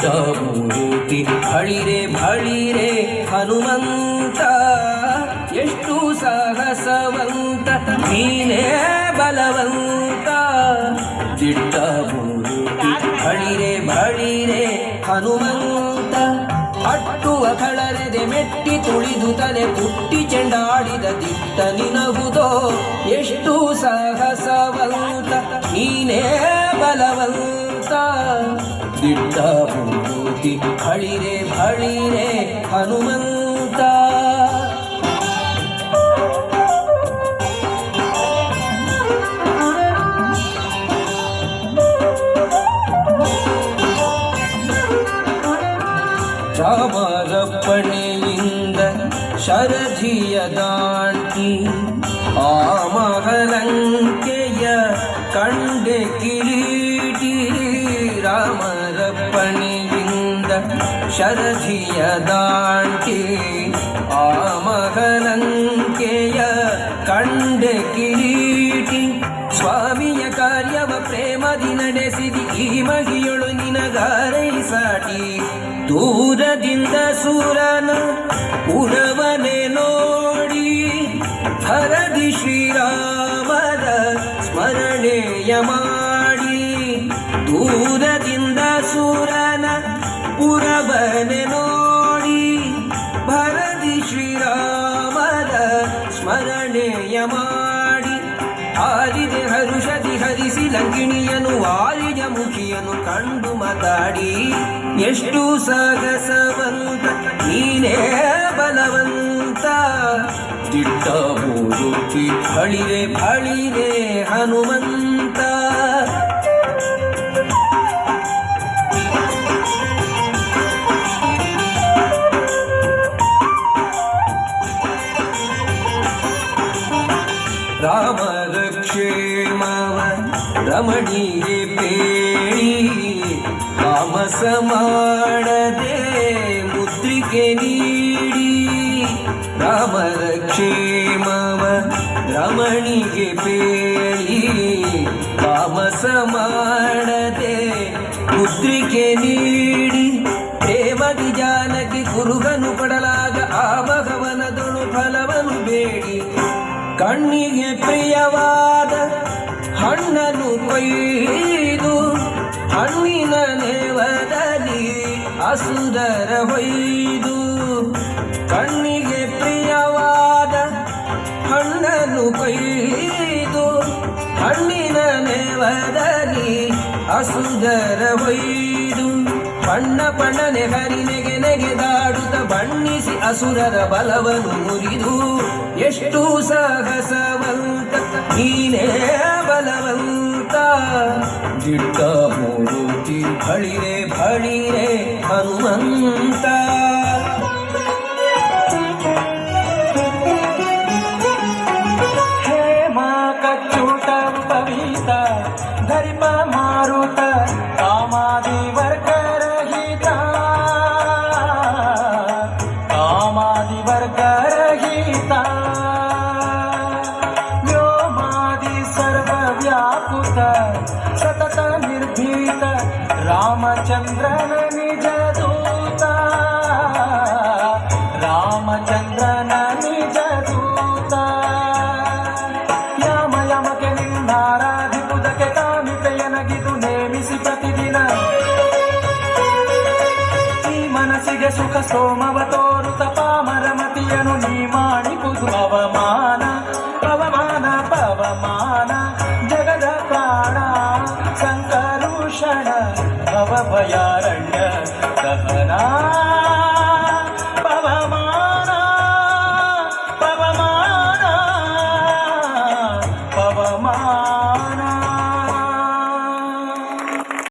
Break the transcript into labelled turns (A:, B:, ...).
A: ಮೂರ್ತಿ ಬಳಿರೆ ಬಳಿರೆ ಹನುಮಂತ ಎಷ್ಟು ಸಾಹಸವಂತ ನೀನೇ ಬಲವಂತ ದಿಟ್ಟ ಮೂರ್ತಿ ಬಳಿರೆ ಬಳಿರೆ ಹನುಮಂತ ಅಟ್ಟುವ ಕಳರೆದೆ ಮೆಟ್ಟಿ ತುಳಿದು ತಲೆ ಪುಟ್ಟಿ ಚೆಂಡಾಡಿದ ದಿಟ್ಟ ನಿನಗುದೋ ಎಷ್ಟು ಸಾಹಸವಂತ ನೀನೇ ಬಲವಂತ ದಿಟ್ಟ ಮೂರ್ತಿ ಬಳಿರೆ ಬಳಿರೆ ಹನುಮಂತ ರಾಮರಪ್ಪಣೆಯಿಂದ ಶರಧಿಯ ದಾಟಿ ಆ ಮಹಲಂಕೆಯ ಕಂಡೆ ಕಿರೀಟಿ ರಾಮರಪ್ಪಣೆಯಿಂದ ಶರಧಿಯ ದಾಟಿ ಆ ಮಹಲಂಕೆಯ ಕಂಡೆ ಕಿರೀಟಿ ಸ್ವಾಮಿಯ ಕಾರ್ಯವ ಪ್ರೇಮದಿ ನಡೆಸಿದಿ ಈ ಮಗಿಯೊಳು ನಿನಗಾರೈ ಸಾಟಿ ದೂರದಿಂದ ಸೂರನ ಉರವನೆ ನೋಡಿ ಹರದಿ ಶ್ರೀರಾಮರ ಸ್ಮರಣೆಯ ಮಾಡಿ ದೂರದಿಂದ ಸೂರನ ಉರವನೆ ನೋಡಿ ಭರದಿ ಶ್ರೀರಾಮರ ಸ್ಮರಣೆಯ ಮಾಡಿ ಆರಿದೆ ಹರುಷದಿ ಹರಿಸಿ ಲಂಕಿಣಿಯನು ವಾಲಿಜ ಮುಖಿಯನು ಕಂಡು ಮಾತಾಡಿ ಎಷ್ಟು ಸಾಗಸವಂತ ನೀನೇ ಬಲವಂತ ದಿಟ್ಟ ಮೂರ್ತಿ ಬಳಿರೆ ಬಳಿರೆ ಹನುಮಂತ ರಾಮರ ಕ್ಷೇಮವ ರಮಣಿಗೆ ಬೇಡಿ ತಾಮಸ ಮಾಡದೆ ಮುದ್ರಿಕೆ ನೀಡಿ ರಾಮರ ಕ್ಷೇಮವ ರಮಣಿಗೆ ಬೇಡಿ ತಾಮಸ ಮಾಡದೆ ಮುದ್ರಿಕೆ ನೀಡಿ ಪ್ರೇಮದಿ ಜಾನಕಿ ಕುರುಗನು ಪಡಲಾಗ ಆ ಭಗವನದೊಳು ಫಲವನು ಬೇಡಿ ಕಣ್ಣಿಗೆ ಪ್ರಿಯವಾದ ಹಣ್ಣನ್ನು ಕೊಯ್ದು ಹಣ್ಣಿನ ನೇವದಲ್ಲಿ ಅಸುರರ ಹೊಯ್ದು ಕಣ್ಣಿಗೆ ಪ್ರಿಯವಾದ ಹಣ್ಣನ್ನು ಕೊಯ್ದು ಹಣ್ಣಿನ ನೇವದಲ್ಲಿ ಅಸುರರ ಹೊಯ್ದು ಬಣ್ಣ ಬಣ್ಣನೆ ಹರಿನೆಗೆ ನೆಗೆದಾಡುತ್ತ ಬಣ್ಣಿಸಿ ಅಸುರರ ಬಲವನ್ನು ಮುರಿದು ಎಷ್ಟು ಸಾಹಸವಂತ ನೀನೇ ಬಲವಂತ ದಿಟ್ಟ ಮೂರ್ತಿ ಬಳಿರೆ ಬಳಿರೆ ಹನುಮಂತ
B: ಹೇಮ ಕಚ್ಚೂಟ ಪವಿತ ಧರಿಪ ಮಾರುತ ಕಾಮಾದಿ ವರ್ಗರಹಿತ ಕಾಮಾದಿ ವರ್ಗರಹಿತ ವ್ಯೋಮಾದಿ ಸರ್ವವ್ಯಾಪುತ ಸತತ ನಿರ್ಭೀತ ರಾಮಚಂದ್ರನ ನಿಜ ದೂತ ರಾಮಚಂದ್ರನ ನಿಜ ದೂತ ಯಮ ಯಮಕೆ ನಿನ್ನಾರಾಧಿಪುದಕ್ಕೆ ಕಾಮಿತೆಯನಗಿದು ನೇಮಿಸಿ ಪ್ರತಿದಿನ ಈ ಮನಸ್ಸಿಗೆ ಸುಖ ಸೋಮವ ತೋರುತ ಪಾಮರ ಮತಿಯನು ನೀ ಮಾಡಿ